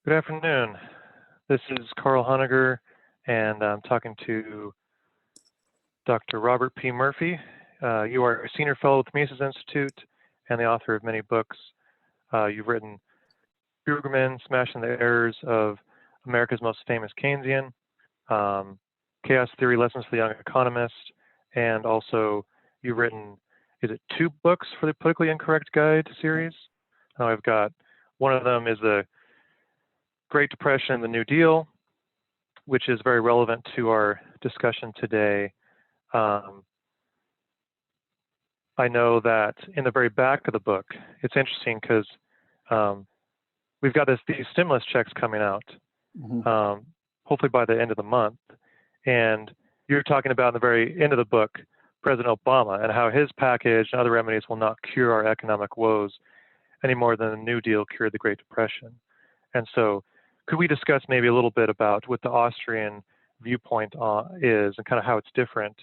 Good afternoon. This is Karl Honneger, and I'm talking to Dr. Robert P. Murphy. You are a senior fellow with the Mises Institute and the author of many books. You've written Brueggemann, Smashing the Errors of America's Most Famous Keynesian, Chaos Theory, Lessons for the Young Economist, and also you've written, is it 2 books for the Politically Incorrect Guide series? I've got, one of them is the Great Depression and the New Deal, which is very relevant to our discussion today. I know that in the very back of the book, it's interesting because we've got these stimulus checks coming out, hopefully by the end of the month. And you're talking about in the very end of the book, President Obama and how his package and other remedies will not cure our economic woes any more than the New Deal cured the Great Depression. And so could we discuss maybe a little bit about what the Austrian viewpoint is and kind of how it's different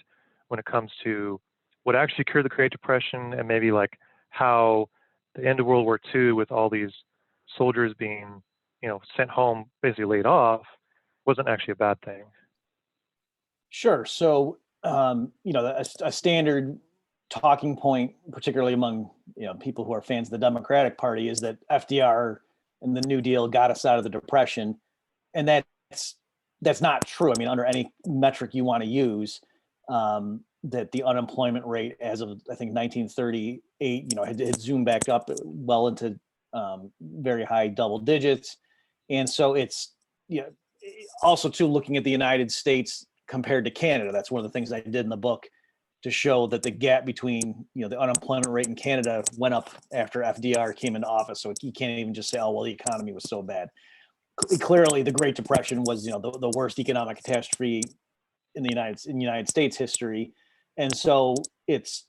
when it comes to what actually cured the Great Depression, and maybe like how the end of World War II with all these soldiers being, sent home, basically laid off, wasn't actually a bad thing? Sure. So, a standard talking point, particularly among people who are fans of the Democratic Party, is that FDR and the New Deal got us out of the Depression, and that's not true. I mean, under any metric you want to use, that the unemployment rate as of I think 1938, had zoomed back up well into very high double digits, and so it's also too looking at the United States compared to Canada. That's one of the things I did in the book to show that the gap between the unemployment rate in Canada went up after FDR came into office. So you can't even just say, oh well, the economy was so bad. Clearly, the Great Depression was the worst economic catastrophe in the United States history, and so it's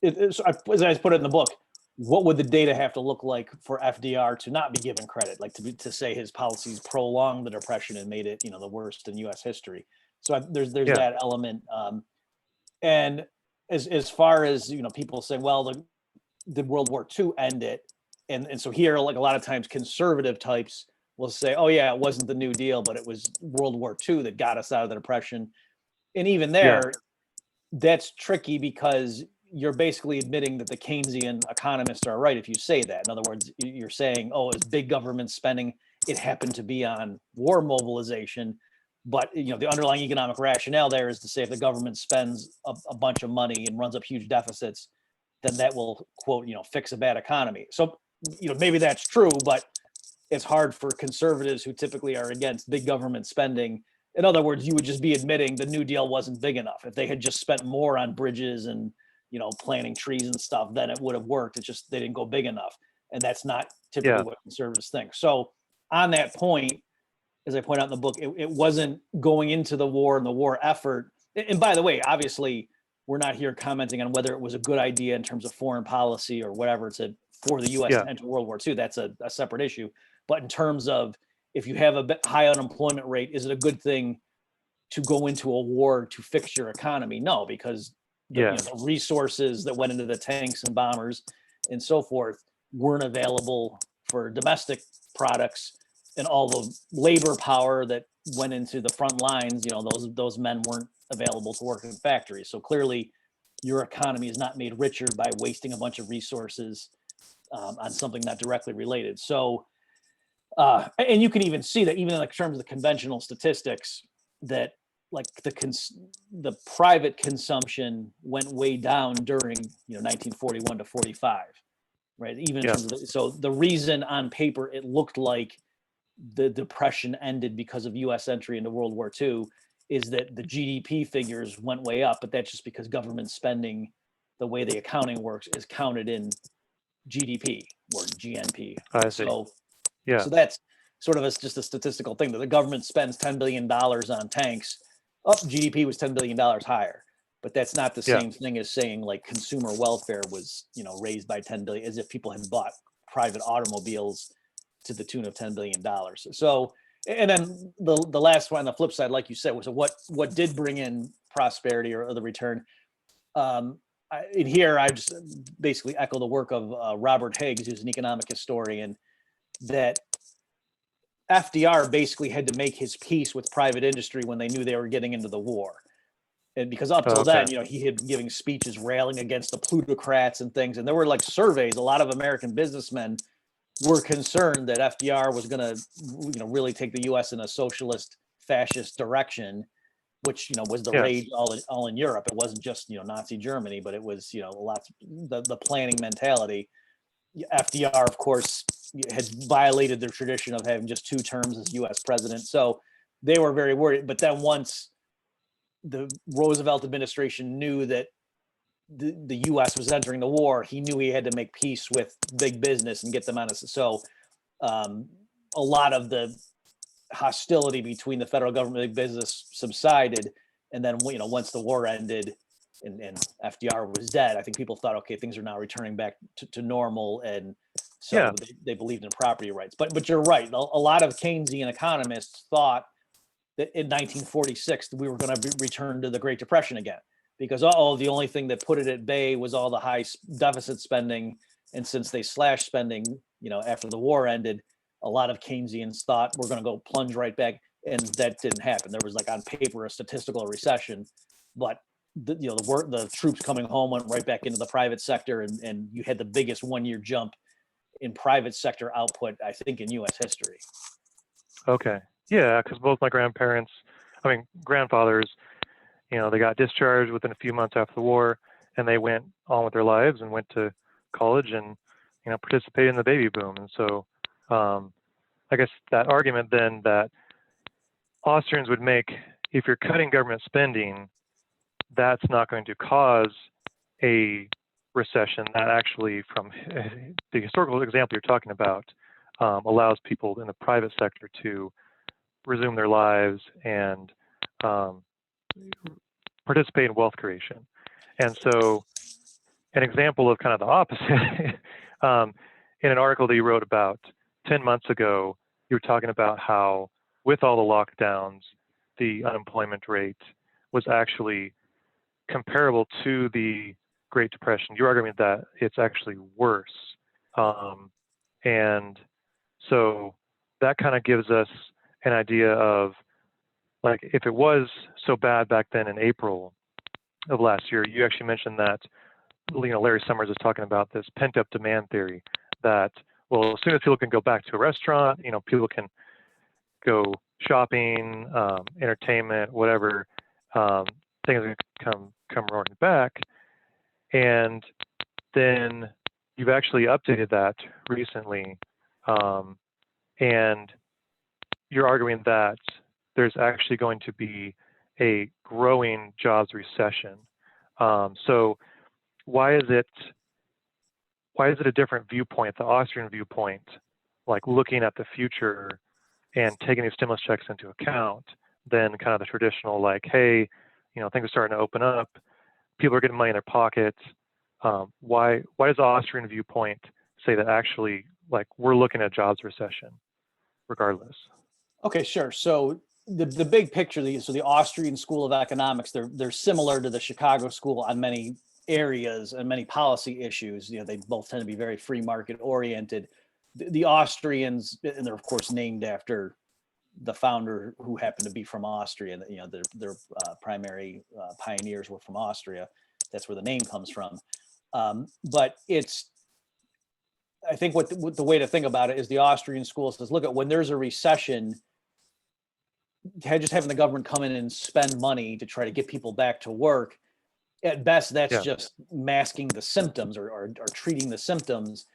as I put it in the book. What would the data have to look like for FDR to not be given credit, like to say his policies prolonged the Depression and made it the worst in U.S. history? So there's that element. And as far as people say, well, the World War II ended, and so here, like a lot of times, conservative types will say, oh yeah, it wasn't the New Deal, but it was World War II that got us out of the Depression. And even there, that's tricky because you're basically admitting that the Keynesian economists are right if you say that. In other words, you're saying, oh, it's big government spending. It happened to be on war mobilization. But the underlying economic rationale there is to say if the government spends a bunch of money and runs up huge deficits, then that will, quote, fix a bad economy. So, maybe that's true, but it's hard for conservatives who typically are against big government spending. In other words, you would just be admitting the New Deal wasn't big enough. If they had just spent more on bridges and planting trees and stuff, then it would have worked. It's just they didn't go big enough, and that's not typically what conservatives think. So on that point, as I point out in the book, it wasn't going into the war and the war effort. And by the way, obviously, we're not here commenting on whether it was a good idea in terms of foreign policy or whatever for the U.S. to enter World War II. That's a separate issue. But in terms of if you have a high unemployment rate, is it a good thing to go into a war to fix your economy? No, because the resources that went into the tanks and bombers and so forth weren't available for domestic products. And all the labor power that went into the front lines, those men weren't available to work in factories. So clearly, your economy is not made richer by wasting a bunch of resources on something not directly related. So, and you can even see that even in terms of the conventional statistics, that like the private consumption went way down during 1941 to 45, right? Even in terms of so the reason on paper it looked like the Depression ended because of U.S. entry into World War II is that the GDP figures went way up, but that's just because government spending, the way the accounting works, is counted in GDP or GNP. I see. So that's sort of just a statistical thing that the government spends $10 billion on tanks. GDP was $10 billion higher, but that's not the same thing as saying like consumer welfare was raised by 10 billion, as if people had bought private automobiles to the tune of $10 billion. So, and then the last one on the flip side, like you said, was what did bring in prosperity or the return. In here, I just basically echo the work of Robert Higgs, who's an economic historian, that FDR basically had to make his peace with private industry when they knew they were getting into the war. And because up till then, he had been giving speeches railing against the plutocrats and things. And there were like surveys, a lot of American businessmen were concerned that FDR was going to, really take the U.S. in a socialist fascist direction, which, was the rage all in Europe. It wasn't just, Nazi Germany, but it was, lots the planning mentality. FDR, of course, had violated their tradition of having just 2 terms as U.S. president. So they were very worried. But then once the Roosevelt administration knew that the U.S. was entering the war, he knew he had to make peace with big business and get them on. So a lot of the hostility between the federal government and big business subsided. And then, once the war ended and FDR was dead, I think people thought, okay, things are now returning back to normal. And so they believed in property rights. But you're right. A lot of Keynesian economists thought that in 1946, we were going to return to the Great Depression again, because the only thing that put it at bay was all the high deficit spending. And since they slashed spending, after the war ended, a lot of Keynesians thought we're going to go plunge right back. And that didn't happen. There was, like, on paper, a statistical recession, but the troops coming home went right back into the private sector. And you had the biggest 1-year jump in private sector output, I think, in U.S. history. Okay. Yeah, because both my grandfathers, they got discharged within a few months after the war, and they went on with their lives and went to college and, participated in the baby boom. And so I guess that argument then that Austrians would make, if you're cutting government spending, that's not going to cause a recession. That actually, from the historical example you're talking about, allows people in the private sector to resume their lives and participate in wealth creation. And so an example of kind of the opposite, in an article that you wrote about 10 months ago, you were talking about how with all the lockdowns, the unemployment rate was actually comparable to the Great Depression. You're arguing that it's actually worse. And so that kind of gives us an idea of, like, if it was so bad back then in April of last year, you actually mentioned that, Larry Summers is talking about this pent-up demand theory that, well, as soon as people can go back to a restaurant, people can go shopping, entertainment, whatever, things come roaring back. And then you've actually updated that recently, and you're arguing that there's actually going to be a growing jobs recession. So why is it a different viewpoint, the Austrian viewpoint, like looking at the future and taking these stimulus checks into account, than kind of the traditional, like, hey, things are starting to open up, people are getting money in their pockets. Why does the Austrian viewpoint say that actually, like, we're looking at jobs recession regardless? Okay, sure. So the big picture, the Austrian School of Economics, they're similar to the Chicago School on many areas and many policy issues. They both tend to be very free market oriented. The Austrians, and they're of course named after the founder, who happened to be from Austria. Their primary pioneers were from Austria. That's where the name comes from. But I think what the way to think about it is the Austrian school says, look, when there's a recession, just having the government come in and spend money to try to get people back to work, at best, that's just masking the symptoms or treating the symptoms.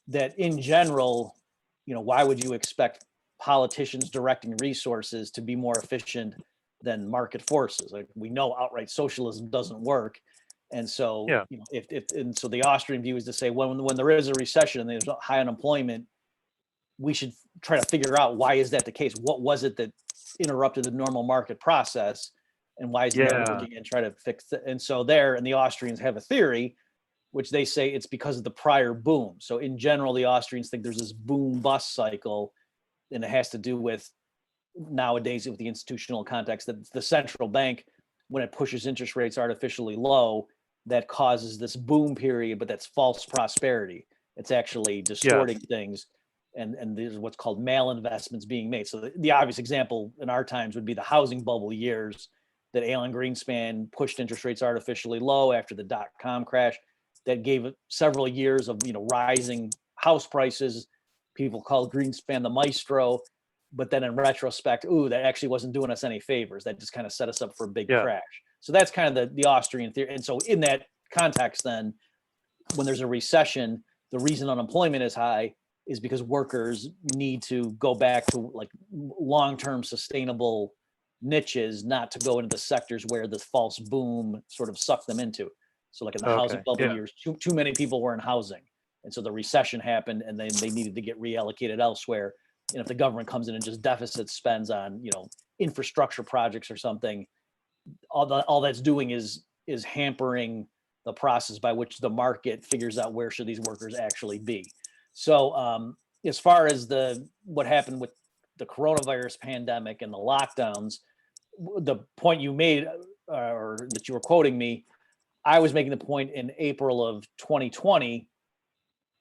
That in general, why would you expect politicians directing resources to be more efficient than market forces? Like, we know outright socialism doesn't work. And so, so the Austrian view is to say, when there is a recession and there's high unemployment, we should try to figure out, why is that the case? What was it that interrupted the normal market process, and why is it not working, and try to fix it? And so and the Austrians have a theory, which they say it's because of the prior boom. So in general, the Austrians think there's this boom bust cycle, and it has to do with, nowadays with the institutional context, that the central bank, when it pushes interest rates artificially low, that causes this boom period, but that's false prosperity. It's actually distorting things. and there's what's called malinvestments being made. So the obvious example in our times would be the housing bubble years that Alan Greenspan pushed interest rates artificially low after the dot-com crash. That gave several years of rising house prices. People called Greenspan the maestro, but then in retrospect, that actually wasn't doing us any favors. That just kind of set us up for a big crash. So that's kind of the Austrian theory. And so in that context, then when there's a recession, the reason unemployment is high is because workers need to go back to like long-term sustainable niches, not to go into the sectors where the false boom sort of sucked them into. So like in the housing bubble years, too many people were in housing. And so the recession happened and then they needed to get reallocated elsewhere. And if the government comes in and just deficit spends on, infrastructure projects or something, all that's doing is hampering the process by which the market figures out where should these workers actually be. So as far as what happened with the coronavirus pandemic and the lockdowns, the point you made or that you were quoting me, I was making the point in April of 2020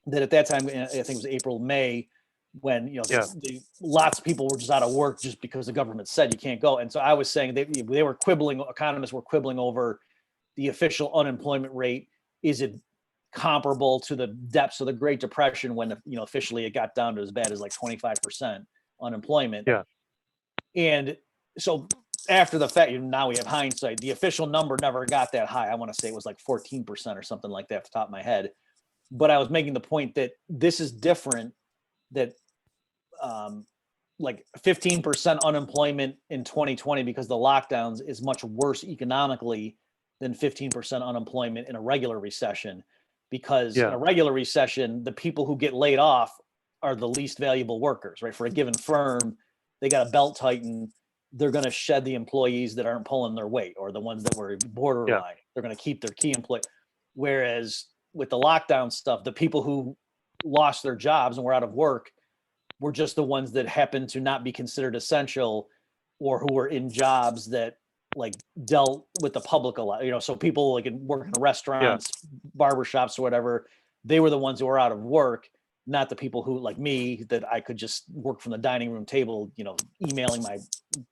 that at that time, I think it was April, May, when lots of people were just out of work just because the government said you can't go. And so I was saying they were quibbling, economists were quibbling over the official unemployment rate. Is it comparable to the depths of the Great Depression when officially it got down to as bad as like 25% unemployment? Yeah. And so after the fact, now we have hindsight. The official number never got that high. I want to say it was like 14% or something like that off the top of my head. But I was making the point that this is different, that like 15% unemployment in 2020 because the lockdowns is much worse economically than 15% unemployment in a regular recession. Because in a regular recession, the people who get laid off are the least valuable workers, right? For a given firm, they got a belt tighten. They're going to shed the employees that aren't pulling their weight or the ones that were borderline. They're going to keep their key employee. Whereas with the lockdown stuff, the people who lost their jobs and were out of work were just the ones that happened to not be considered essential or who were in jobs that like dealt with the public a lot. So people like work in restaurants, barbershops or whatever, they were the ones who were out of work, not the people who like me, that I could just work from the dining room table, emailing my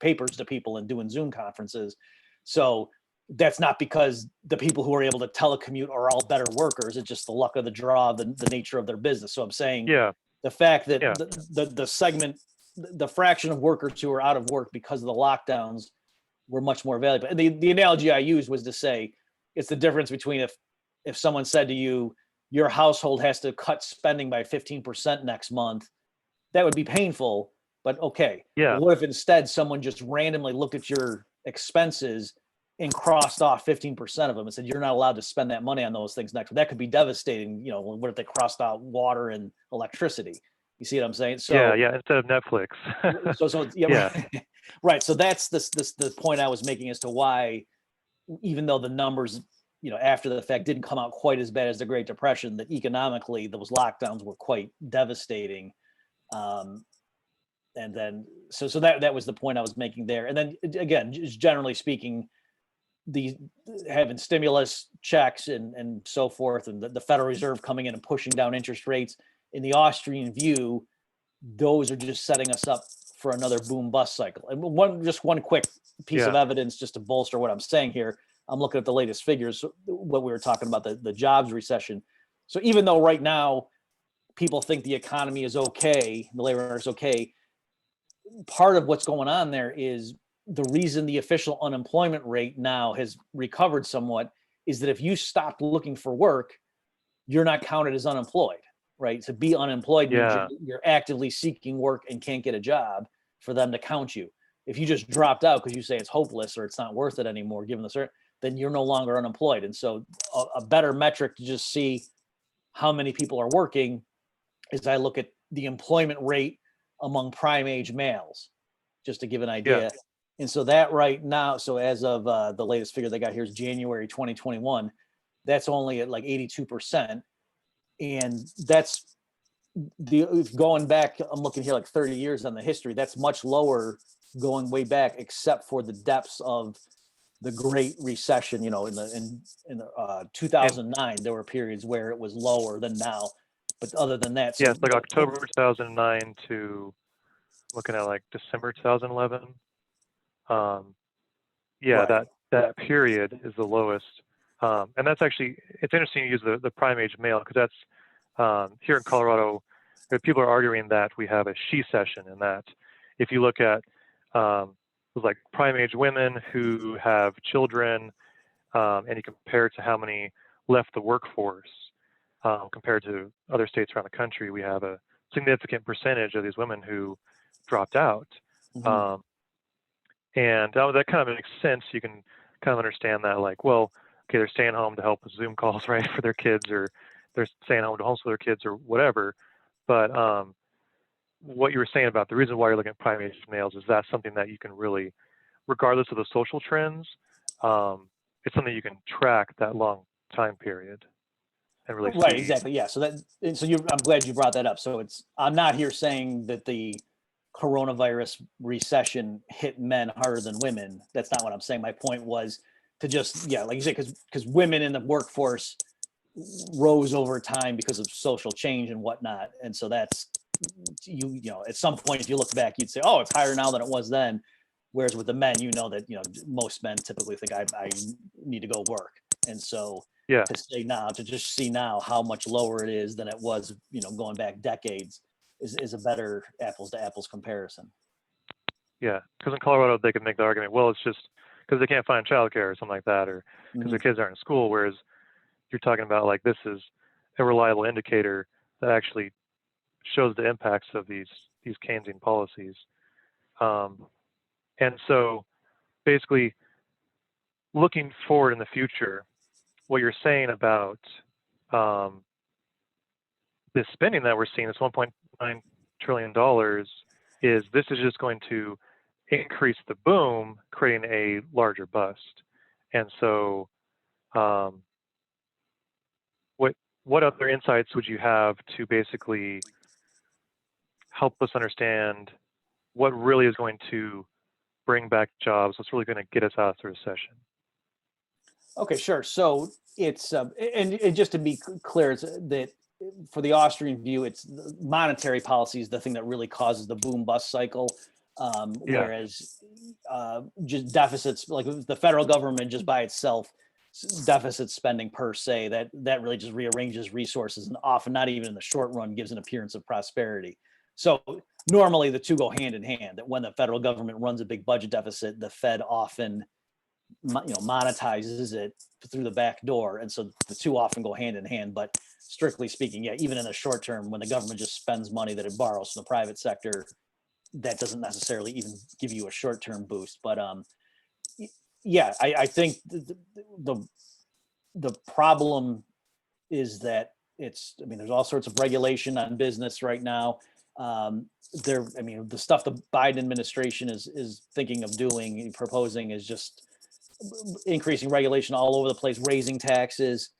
papers to people and doing Zoom conferences. So that's not because the people who are able to telecommute are all better workers. It's just the luck of the draw, the nature of their business. So I'm saying the fact that the segment, the fraction of workers who are out of work because of the lockdowns were much more valuable. And the analogy I used was to say it's the difference between if someone said to you, your household has to cut spending by 15% next month, that would be painful, but okay. Yeah. But what if instead someone just randomly looked at your expenses and crossed off 15% of them and said, you're not allowed to spend that money on those things next. That could be devastating. What if they crossed out water and electricity? You see what I'm saying? So instead of Netflix. Right. So that's the point I was making as to why, even though the numbers, after the fact didn't come out quite as bad as the Great Depression, that economically those lockdowns were quite devastating. And then, so that was the point I was making there. And then again, just generally speaking, the having stimulus checks and so forth, and the Federal Reserve coming in and pushing down interest rates, in the Austrian view, those are just setting us up for another boom bust cycle. And one quick piece of evidence just to bolster what I'm saying here. I'm looking at the latest figures, what we were talking about, the jobs recession. So even though right now people think the economy is okay, the labor market is okay, part of what's going on there is the reason the official unemployment rate now has recovered somewhat is that if you stopped looking for work, you're not counted as unemployed, right? To be unemployed means you're actively seeking work and can't get a job for them to count you. If you just dropped out because you say it's hopeless or it's not worth it anymore, given the certain, then you're no longer unemployed. And so a better metric to just see how many people are working is I look at the employment rate among prime age males, just to give an idea. Yeah. And so that right now, so as of the latest figure they got here is January 2021, that's only at like 82%. And that's going back, I'm looking here like 30 years on the history, that's much lower going way back, except for the depths of the Great Recession. In 2009, there were periods where it was lower than now. But other than that, Yeah, it's like October 2009 to looking at like December 2011. Yeah, right. that period is the lowest. And that's actually, it's interesting to use the prime age male, because that's here in Colorado, people are arguing that we have a she-cession, and that if you look at like prime age women who have children, and you compare it to how many left the workforce, compared to other states around the country, we have a significant percentage of these women who dropped out. Mhm. And that kind of makes sense. You can kind of understand that, like, well, okay, they're staying home to help with Zoom calls, right, for their kids, or they're staying home to homeschool their kids, or whatever. But what you were saying about the reason why you're looking at prime age males is that's something that you can really, regardless of the social trends, it's something you can track that long time period and really Right, see. exactly. Yeah. I'm glad you brought that up. So I'm not here saying that the coronavirus recession hit men harder than women. That's not what I'm saying. My point was to just, yeah, like you said, because women in the workforce rose over time because of social change and whatnot. And so that's, at some point, if you look back, you'd say, oh, it's higher now than it was then. Whereas with the men, most men typically think I need to go work. And so Yeah, to just see now how much lower it is than it was, going back decades is a better apples to apples comparison. yeah. Because in Colorado, they can make the argument, well, it's just because they can't find childcare or something like that, or because their kids aren't in school. Whereas you're talking about, like, this is a reliable indicator that actually shows the impacts of these Keynesian policies. And so basically, looking forward in the future, what you're saying about this spending that we're seeing, this $1.9 trillion, is this is just going to increase the boom, creating a larger bust. And so what other insights would you have to basically help us understand what really is going to bring back jobs, what's really going to get us out of the recession? Okay, sure. So it's and just to be clear, it's that for the Austrian view, it's monetary policy is the thing that really causes the boom bust cycle. Yeah, Whereas just deficits, like the federal government just by itself, deficit spending per se, that really just rearranges resources and often not even in the short run gives an appearance of prosperity. So normally the two go hand in hand. That when the federal government runs a big budget deficit, the Fed often monetizes it through the back door, and so the two often go hand in hand. But strictly speaking, yeah, even in the short term, when the government just spends money that it borrows from the private sector, that doesn't necessarily even give you a short-term boost. But yeah, I think the problem is that there's all sorts of regulation on business right now. The stuff the Biden administration is thinking of doing, proposing, is just increasing regulation all over the place, raising taxes,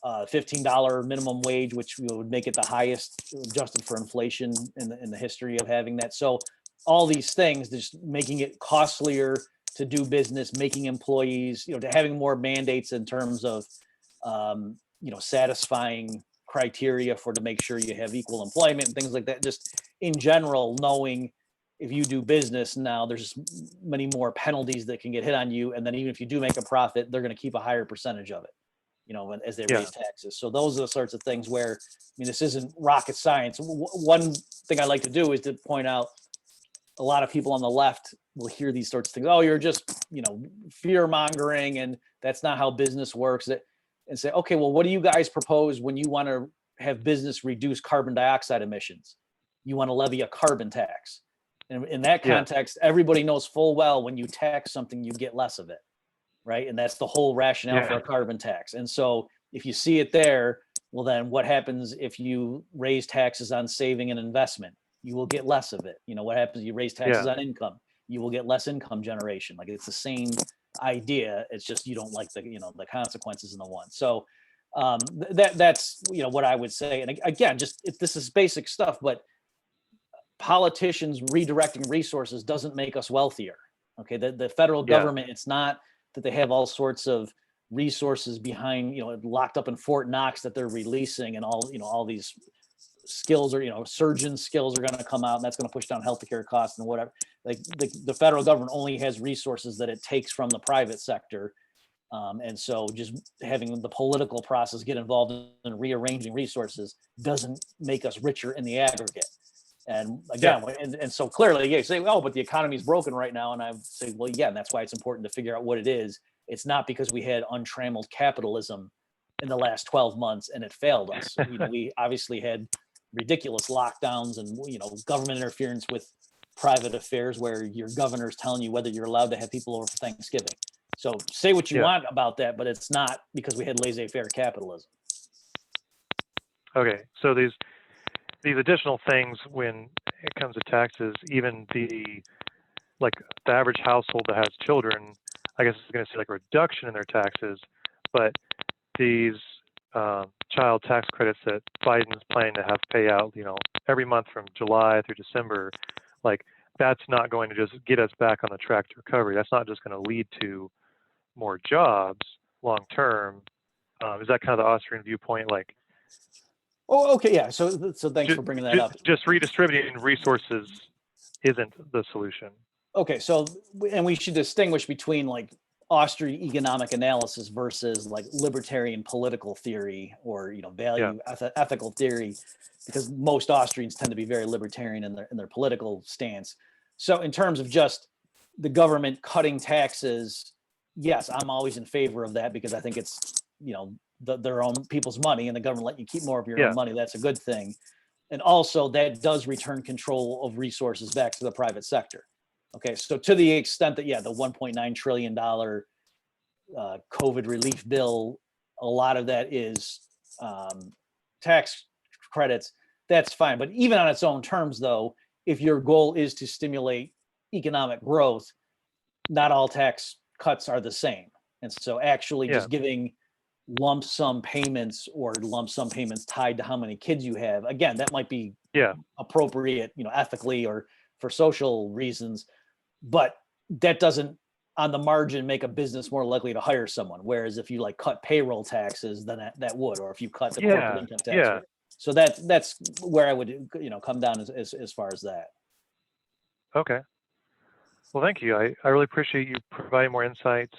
$15 minimum wage, which would make it the highest adjusted for inflation in the history of having that. So all these things, just making it costlier to do business, making employees, to having more mandates in terms of, satisfying criteria to make sure you have equal employment and things like that. Just in general, knowing if you do business now, there's many more penalties that can get hit on you. And then even if you do make a profit, they're going to keep a higher percentage of it, as they yeah, raise taxes. So those are the sorts of things where, this isn't rocket science. One thing I like to do is to point out, a lot of people on the left will hear these sorts of things. Oh, you're just, fear mongering, and that's not how business works. And say, okay, well, what do you guys propose when you want to have business reduce carbon dioxide emissions? You want to levy a carbon tax. And in that yeah, context, everybody knows full well when you tax something, you get less of it, right? And that's the whole rationale for yeah, a carbon tax. And so if you see it there, well, then what happens if you raise taxes on saving and investment? You will get less of it. What happens if you raise taxes yeah, on income? You will get less income generation. Like, it's the same idea. It's just you don't like the consequences in the one. So that's what I would say. And again, this is basic stuff, but politicians redirecting resources doesn't make us wealthier. Okay, the federal yeah, government, it's not that they have all sorts of resources behind, locked up in Fort Knox that they're releasing, and all these skills are, surgeon skills are going to come out, and that's going to push down healthcare costs and whatever. Like the federal government only has resources that it takes from the private sector. And so just having the political process get involved in rearranging resources doesn't make us richer in the aggregate. And again, and so clearly, you say, oh, but the economy is broken right now. And I say, well, yeah, and that's why it's important to figure out what it is. It's not because we had untrammeled capitalism in the last 12 months and it failed us. We obviously had ridiculous lockdowns and, government interference with private affairs where your governor's telling you whether you're allowed to have people over for Thanksgiving. So say what you want about that, but it's not because we had laissez-faire capitalism. Okay, so these additional things when it comes to taxes, even the average household that has children, I guess is going to see like a reduction in their taxes, but these child tax credits that Biden's planning to have pay out, every month from July through December, that's not going to just get us back on the track to recovery. That's not just going to lead to more jobs long term. Is that kind of the Austrian viewpoint? Oh, okay, yeah. So thanks for bringing that up. Just redistributing resources isn't the solution. Okay, so and we should distinguish between Austrian economic analysis versus libertarian political theory or value ethical theory, because most Austrians tend to be very libertarian in their political stance. So in terms of just the government cutting taxes, yes, I'm always in favor of that because I think it's their own people's money, and the government let you keep more of your own money. That's a good thing. And also that does return control of resources back to the private sector. Okay, so to the extent that, the $1.9 trillion COVID relief bill, a lot of that is tax credits, that's fine. But even on its own terms, though, if your goal is to stimulate economic growth, not all tax cuts are the same. And so actually just giving lump sum payments or lump sum payments tied to how many kids you have, again, that might be appropriate, ethically or for social reasons, but that doesn't on the margin make a business more likely to hire someone. Whereas if you cut payroll taxes, then that would, or if you cut the corporate income tax rate. So that's where I would, come down as far as that. Okay. Well, thank you. I really appreciate you providing more insights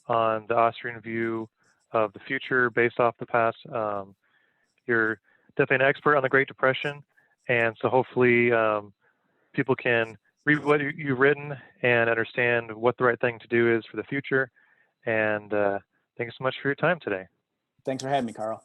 on the Austrian view of the future based off the past. You're definitely an expert on the Great Depression, and so hopefully people can read what you've written and understand what the right thing to do is for the future. And thank you so much for your time today. Thanks for having me, Karl.